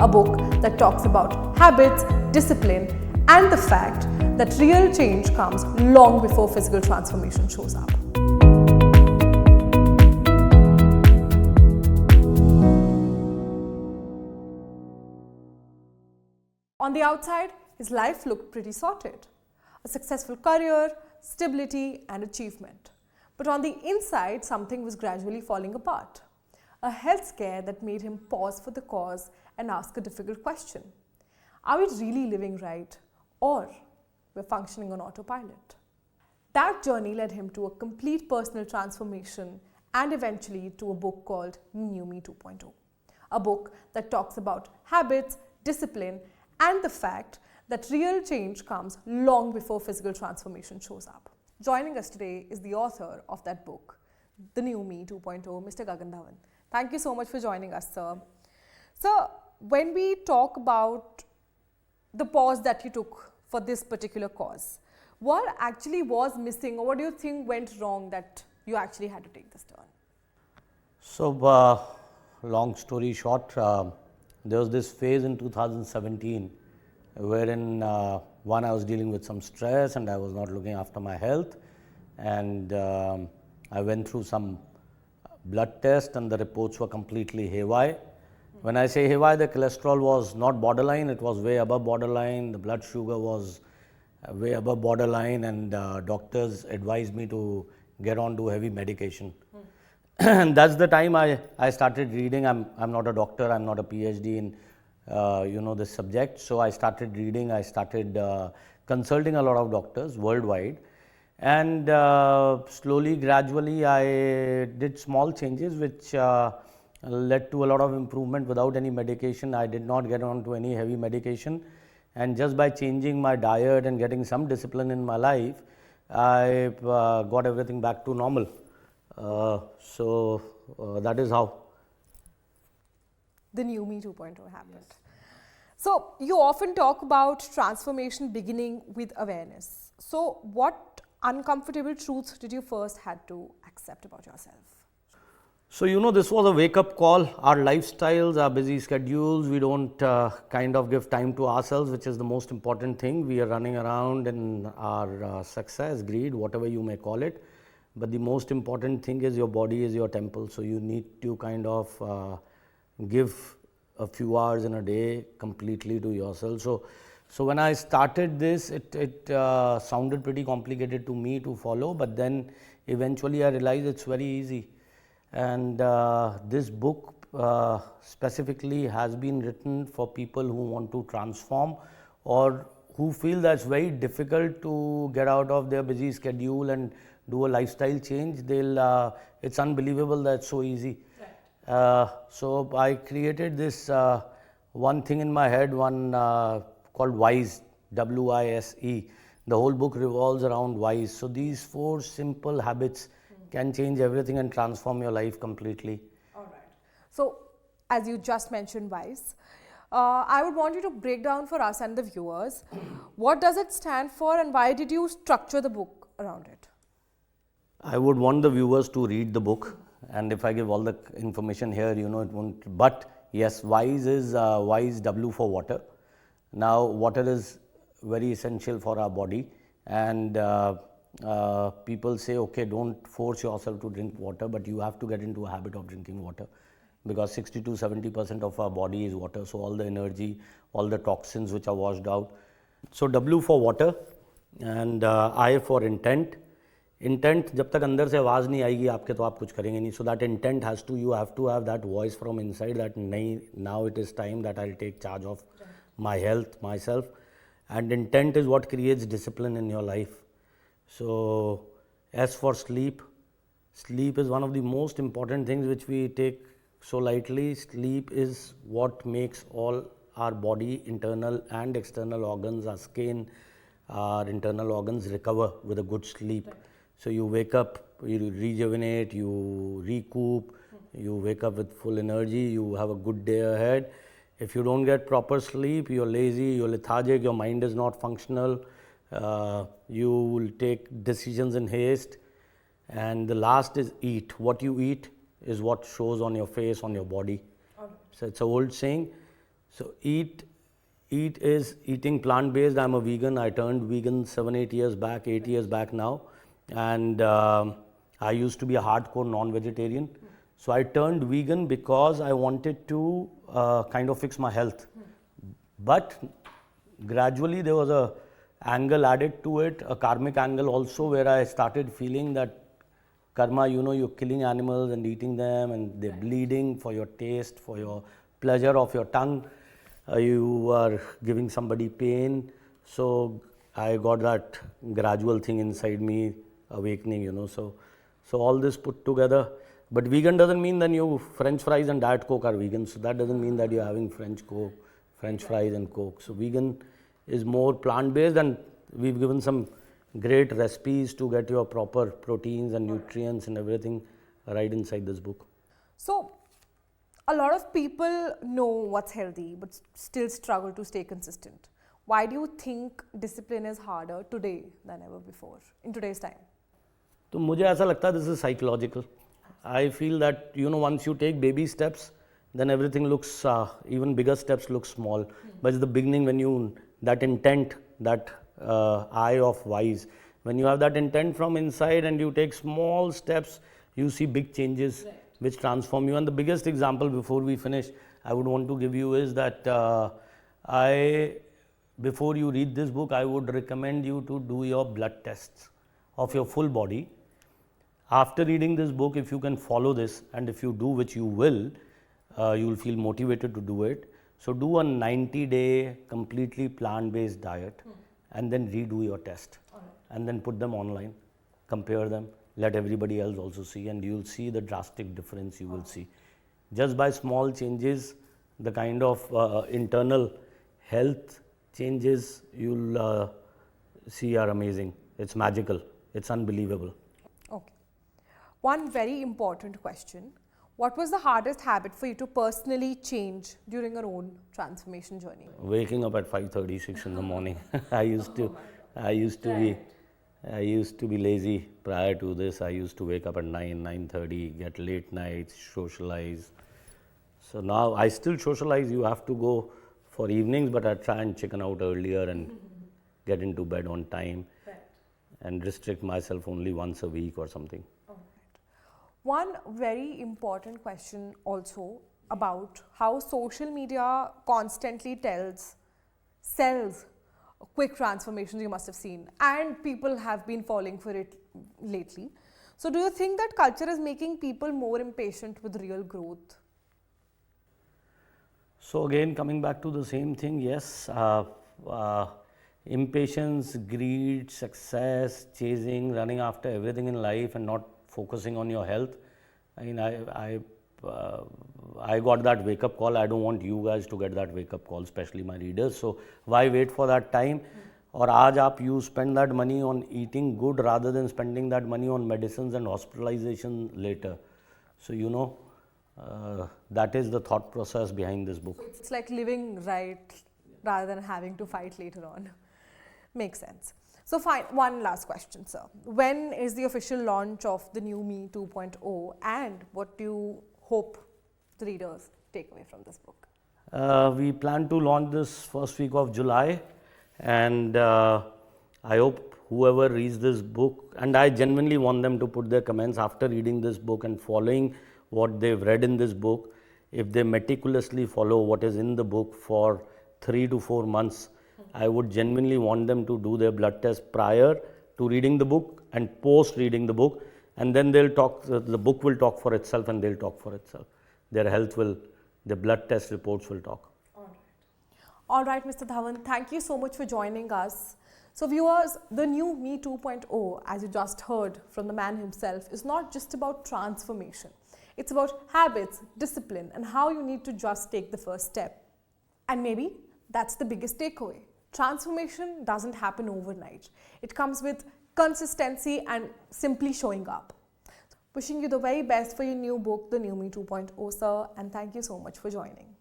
a book that talks about habits, discipline, and the fact that real change comes long before physical transformation shows up. On the outside, his life looked pretty sorted. A successful career, stability, and achievement. But on the inside, something was gradually falling apart. A health scare that made him pause for the cause and ask a difficult question. Are we really living right, or we're functioning on autopilot? That journey led him to a complete personal transformation and eventually to a book called New Me 2.0. A book that talks about habits, discipline, and the fact that real change comes long before physical transformation shows up. Joining us today is the author of that book, The New Me 2.0, Mr. Gagan Dhawan. Thank you so much for joining us, sir. Sir, when we talk about the pause that you took for this particular cause, what actually was missing, or what do you think went wrong that you actually had to take this turn? So, long story short, there was this phase in 2017 wherein one, I was dealing with some stress and I was not looking after my health, and I went through some blood test and the reports were completely haywire. When I say haywire, the cholesterol was not borderline, it was way above borderline, the blood sugar was way above borderline, and doctors advised me to get on to heavy medication. And that's the time I started reading. I'm not a doctor, I'm not a PhD in this subject. So I started reading, I started consulting a lot of doctors worldwide, and slowly, gradually I did small changes which led to a lot of improvement without any medication. I did not get on to any heavy medication, and just by changing my diet and getting some discipline in my life, I got everything back to normal. So that is how The New Me 2.0 happened. Yes. So you often talk about transformation beginning with awareness. So what uncomfortable truths did you first had to accept about yourself? So, this was a wake-up call. Our lifestyles, our busy schedules, we don't kind of give time to ourselves, which is the most important thing. We are running around in our success, greed, whatever you may call it. But the most important thing is your body is your temple. So you need to kind of give a few hours in a day completely to yourself. So when I started this, it sounded pretty complicated to me to follow, but then eventually I realized it's very easy. And this book specifically has been written for people who want to transform, or who feel that's very difficult to get out of their busy schedule and do a lifestyle change. It's unbelievable that it's so easy. So I created this one thing in my head, one called WISE, W-I-S-E. The whole book revolves around WISE. So these 4 simple habits can change everything and transform your life completely. All right. So as you just mentioned WISE, I would want you to break down for us and the viewers, what does it stand for and why did you structure the book around it? I would want the viewers to read the book, and if I give all the information here, it won't. But yes, WISE is WISE, W for water. Now, water is very essential for our body, and people say, okay, don't force yourself to drink water, but you have to get into a habit of drinking water, because 60 to 70% of our body is water. So all the energy, all the toxins which are washed out. So W for water, and I for intent. Intent जब तक अंदर से आवाज़ नहीं आएगी आपके तो आप कुछ करेंगे नहीं. So that intent has to you have to have that voice from inside that नहीं, now it is time that I will take charge of my health, my self. And intent is what creates discipline in your life. So as for sleep is one of the most important things which we take so lightly. Sleep is what makes all our body, internal and external organs, our skin, our internal organs recover with a good sleep. Right. So you wake up, you rejuvenate, you recoup, you wake up with full energy, you have a good day ahead. If you don't get proper sleep, you're lazy, you're lethargic, your mind is not functional, you will take decisions in haste. And the last is eat. What you eat is what shows on your face, on your body. Okay. So it's an old saying. So eat is eating plant-based. I'm a vegan. I turned vegan 7-8 years back, 8 years back now, and I used to be a hardcore non-vegetarian. So I turned vegan because I wanted to kind of fix my health. But gradually there was a angle added to it, a karmic angle also, where I started feeling that karma, you're killing animals and eating them, and they're bleeding for your taste, for your pleasure of your tongue. You are giving somebody pain. So I got that gradual thing inside me awakening. So all this put together. But vegan doesn't mean then you French fries and Diet Coke are vegan. So that doesn't mean that you're having French fries and Coke. So vegan is more plant-based, and we've given some great recipes to get your proper proteins and nutrients and everything right inside this book. So, a lot of people know what's healthy but still struggle to stay consistent. Why do you think discipline is harder today than ever before in today's time? तो मुझे ऐसा लगता है this is psychological. I feel that once you take baby steps, then everything looks even bigger steps look small. But it's the beginning when that intent, that eye of wise, when you have that intent from inside and you take small steps, you see big changes which transform you. And the biggest example before we finish I would want to give you is that before you read this book, I would recommend you to do your blood tests of your full body. After reading this book, if you can follow this, and if you do, which you will feel motivated to do it. So do a 90-day completely plant-based diet and then redo your test and then put them online, compare them, let everybody else also see, and you'll see the drastic difference you will see. Just by small changes, the kind of internal health changes you'll see are amazing. It's magical. It's unbelievable. Okay. One very important question. What was the hardest habit for you to personally change during your own transformation journey? Waking up at 5:36 in the morning. I used to be lazy prior to this. I used to wake up at 9:30, get late nights, socialize. So now I still socialize. You have to go for evenings, but I try and chicken out earlier and get into bed on time and restrict myself only once a week or something. One very important question also about how social media constantly sells quick transformations you must have seen, and people have been falling for it lately. So do you think that culture is making people more impatient with real growth? So again, coming back to the same thing, yes, impatience, greed, success, chasing, running after everything in life and not focusing on your health. I mean, I got that wake-up call. I don't want you guys to get that wake-up call, especially my readers. So why wait for that time? Or you spend that money on eating good rather than spending that money on medicines and hospitalization later. So that is the thought process behind this book. So it's like living right rather than having to fight later on. Makes sense. So fine, one last question, sir. When is the official launch of the new Me 2.0, and what do you hope the readers take away from this book? We plan to launch this first week of July, and I hope whoever reads this book, and I genuinely want them to put their comments after reading this book and following what they've read in this book. If they meticulously follow what is in the book for 3 to 4 months, I would genuinely want them to do their blood test prior to reading the book and post reading the book, and then they'll talk. The book will talk for itself, and they'll talk for itself. Their blood test reports will talk. All right, Mr. Dhawan, thank you so much for joining us. So viewers, the new Me 2.0, as you just heard from the man himself, is not just about transformation. It's about habits, discipline, and how you need to just take the first step. And maybe that's the biggest takeaway. Transformation doesn't happen overnight. It comes with consistency and simply showing up. Wishing you the very best for your new book, The New Me 2.0, sir, and thank you so much for joining.